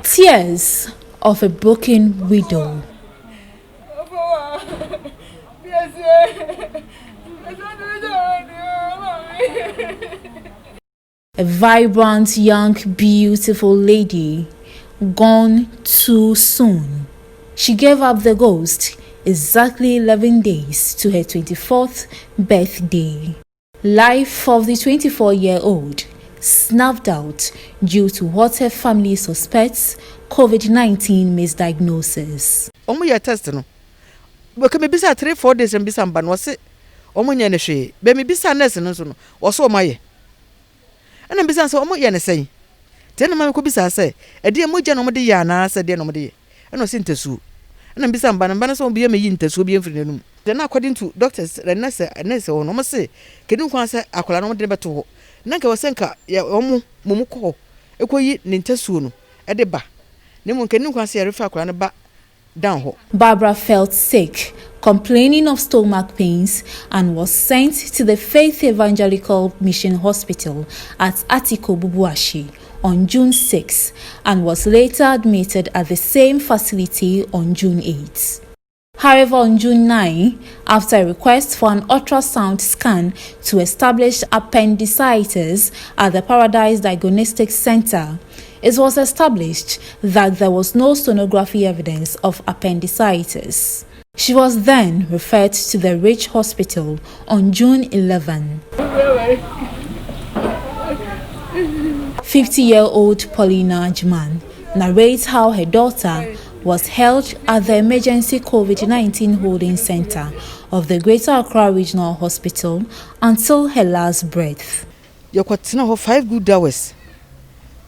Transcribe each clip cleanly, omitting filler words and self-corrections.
Tears of a broken widow. A vibrant, young, beautiful lady gone too soon. She gave up the ghost exactly 11 days to her 24th birthday. Life of the 24-year-old snuffed out due to what her family suspects COVID-19 misdiagnosis. Omo ya test no. Because me bisa 3-4 days and bisa mba no se omo nya ne hwe. Be me bisa nurse no so no. Wo so omo ye. Ana bisa so omo ye ne sen. Te na ma ko bisa se e de mo gya no mo de ya na se de no mo de ye. Ana se ntesu. Ana bisa mba na so obi me yi ntesu obi emfiri nanum. Then according to doctors the nurse no mo se kedin kwan se akola no mo de beto ho. Na nka wo se nka ya omo momu ko ekoyi ne ntesu no e de ba. Barbara felt sick, complaining of stomach pains, and was sent to the Faith Evangelical Mission Hospital at Atiko Bubuashi on June 6 and was later admitted at the same facility on June 8. However, on June 9, after a request for an ultrasound scan to establish appendicitis at the Paradise Diagnostic Center, it was established that there was no sonography evidence of appendicitis. She was then referred to the Rich Hospital on June 11. 50-year-old Paulina Agyemang narrates how her daughter was held at the emergency COVID-19 holding center of the Greater Accra Regional Hospital until her last breath. You got 5 good hours.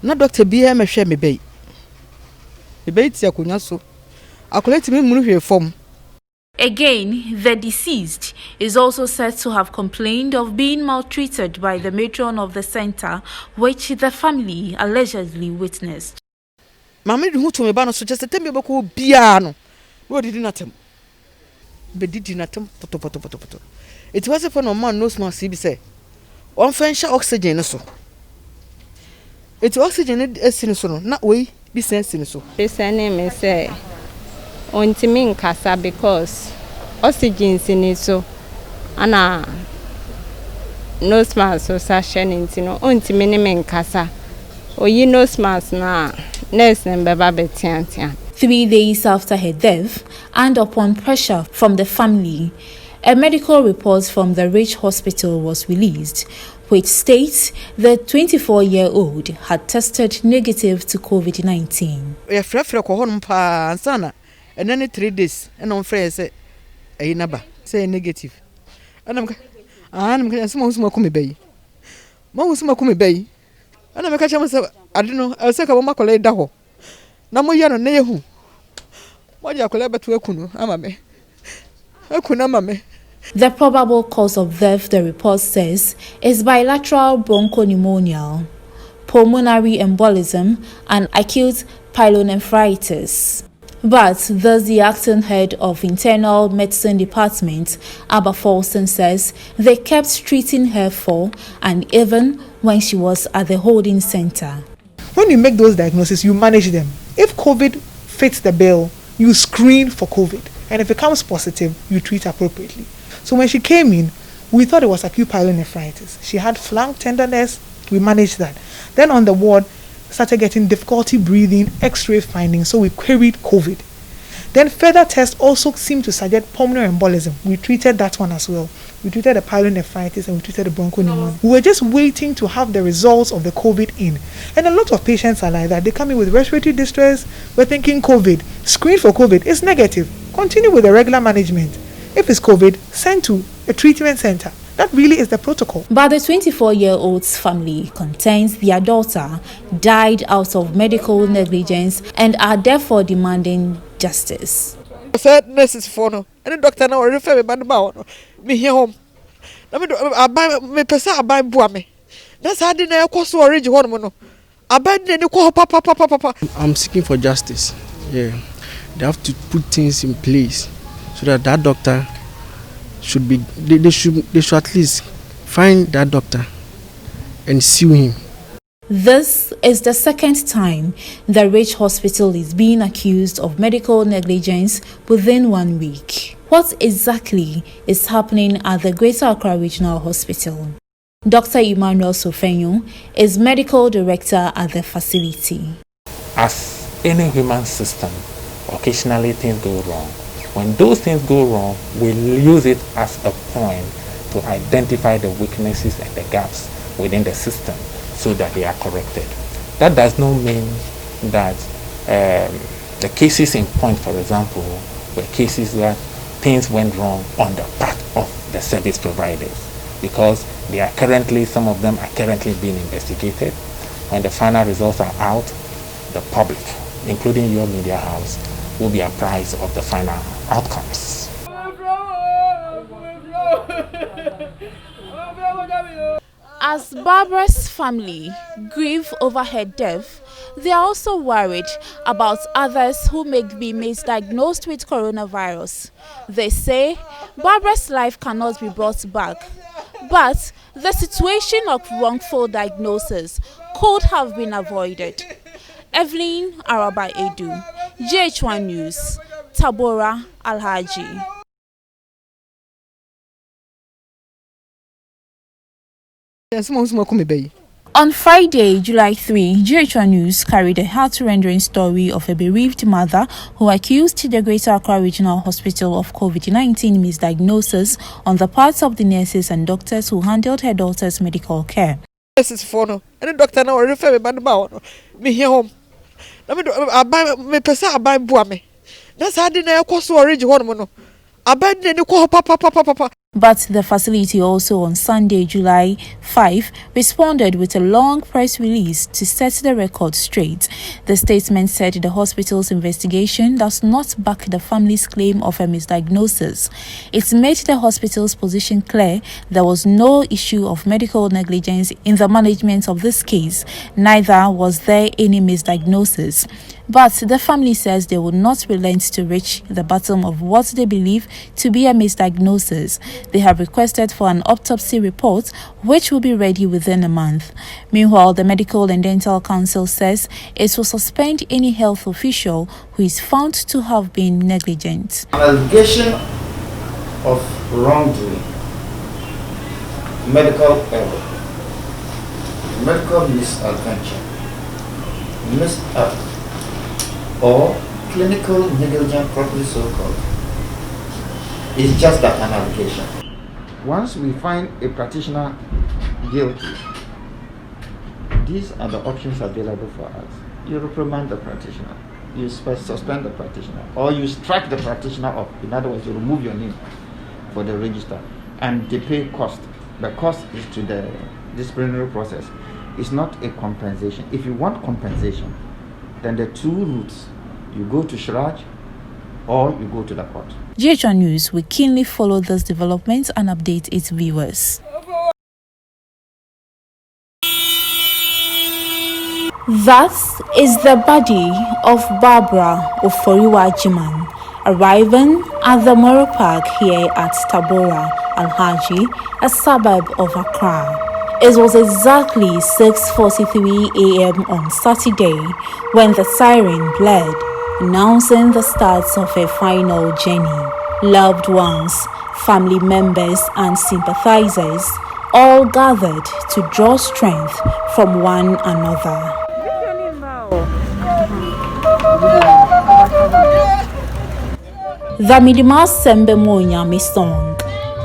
Na doctor bi me hwe me bai. Me bai ti akonya so. Akoleti me munu hwe fom. Again, the deceased is also said to have complained of being maltreated by the matron of the center, which the family allegedly witnessed. Mama di hu to me ba no so just tell me bako bia no. No didi natem. Be didi natem poto. It was for no man no small see be say. On fensha oxygen so. It's oxygen is so na we be sense so. This name is say ontimi nkasa because oxygen sin so ana nose mask so sashen ntino ontimi ne me nkasa oyi nose mask na nurse mbeba betiantia. 3 days after her death and upon pressure from the family, a medical report from the Rich Hospital was released, which states the 24-year-old had tested negative to COVID-19. We frefre ko honum pa ansana and then 3 days and on frɛ say e naba say negative. Anam ka asuma usuma ko me bayi. Ma usuma ko me bayi. Anam ka chama say adino say ka bo makola da ho. Na mo ya no na yehu. Mo ja kola betu ekunu amame. Ekunu amame. The probable cause of death, the report says, is bilateral bronchopneumonia, pulmonary embolism, and acute pyelonephritis. But thus the acting head of Internal Medicine Department, Abba Folson, says they kept treating her for and even when she was at the holding center. When you make those diagnoses, you manage them. If COVID fits the bill, you screen for COVID. And if it comes positive, you treat appropriately. So when she came in, we thought it was acute pyelonephritis. She had flank tenderness. We managed that. Then on the ward, started getting difficulty breathing, X-ray findings. So we queried COVID. Then further tests also seemed to suggest pulmonary embolism. We treated that one as well. We treated the pyelonephritis and we treated the bronchopneumonia. We were just waiting to have the results of the COVID in. And a lot of patients are like that. They come in with respiratory distress. We're thinking COVID. Screen for COVID is negative. Continue with the regular management. If it's COVID, send to a treatment center. That really is the protocol. But the 24-year-old's family contends their daughter died out of medical negligence and are therefore demanding justice. I said nurses for no, and the doctor now refer me back to me here home. I buy me pesa, I buy buame. That's how they know cost or range one mono. I buy the call papa. I'm seeking for justice. Yeah, they have to put things in place so that doctor should be. They should at least find that doctor and sue him. This is the second time the Rich Hospital is being accused of medical negligence within 1 week. What exactly is happening at the Greater Accra Regional Hospital? Dr. Emmanuel Sofenyo is medical director at the facility. As any human system, occasionally things go wrong. When those things go wrong, we use it as a point to identify the weaknesses and the gaps within the system so that they are corrected. That does not mean that the cases in point, for example, were cases where things went wrong on the part of the service providers, because they are currently, some of them are currently being investigated. When the final results are out, the public, including your media house, will be apprised of the final outcomes. As Barbara's family grieve over her death, they are also worried about others who may be misdiagnosed with coronavirus. They say Barbara's life cannot be brought back, but the situation of wrongful diagnosis could have been avoided. Evelyn Araba Aidoo, GHOneNews, Tabora, Alhaji. On Friday, July 3, GHOneNews carried a heart-rendering story of a bereaved mother who accused the Greater Accra Regional Hospital of COVID-19 misdiagnosis on the parts of the nurses and doctors who handled her daughter's medical care. This is for no, and the doctor now refer me back about me here home. I buy me pesa, I buy buame. That's how did I cost to arrange one. I buy the call papa. But the facility also on Sunday, July 5, responded with a long press release to set the record straight. The statement said the hospital's investigation does not back the family's claim of a misdiagnosis. It made the hospital's position clear there was no issue of medical negligence in the management of this case, neither was there any misdiagnosis. But the family says they will not relent to reach the bottom of what they believe to be a misdiagnosis. They have requested for an autopsy report, which will be ready within a month. Meanwhile, the Medical and Dental Council says it will suspend any health official who is found to have been negligent. An allegation of wrongdoing, medical error, medical misadventure, mishap, or clinical negligence, properly so called, is just that, an allegation. Once we find a practitioner guilty, these are the options available for us. You reprimand the practitioner, you suspend the practitioner, or you strike the practitioner off. In other words, you remove your name for the register, and they pay cost. The cost is to the disciplinary process. It's not a compensation. If you want compensation, then the two routes: you go to Shraj or you go to the court. GHOneNews will keenly follow this development and update its viewers. That is the body of Barbara Oforiwaa Agyemang arriving at the Moro Park here at Tabora, Alhaji, a suburb of Accra. It was exactly 6:43 a.m. on Saturday when the siren blared, announcing the start of a final journey. Loved ones, family members and sympathizers all gathered to draw strength from one another. The Midima Sembe Monyame song,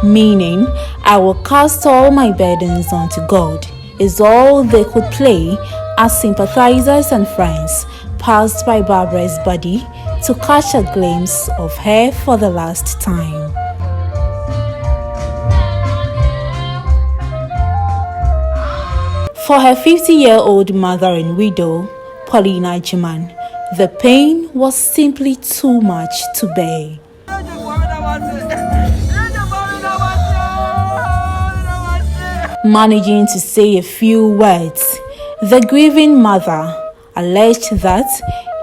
meaning I will cast all my burdens onto God, is all they could play as sympathizers and friends passed by Barbara's body to catch a glimpse of her for the last time. For her 50-year-old mother and widow, Paulina Agyemang, the pain was simply too much to bear. Managing to say a few words, the grieving mother alleged that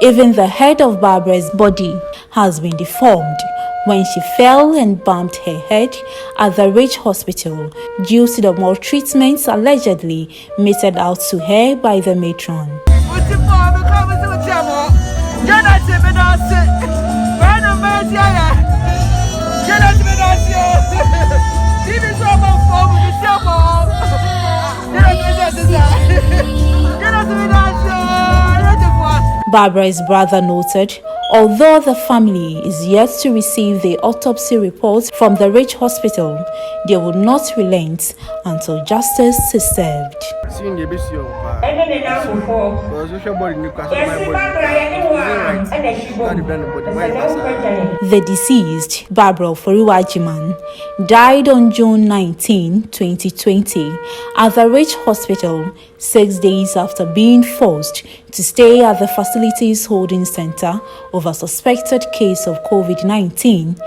even the head of Barbara's body has been deformed, when she fell and bumped her head at the Ridge Hospital due to the maltreatment allegedly meted out to her by the matron. Barbara's brother noted, although the family is yet to receive the autopsy report from the Ridge Hospital, they will not relent until justice is served. The deceased, Barbara Oforiwaa Agyemang, died on June 19, 2020, at the Ridge Hospital 6 days after being forced to stay at the facility's holding center over a suspected case of COVID-19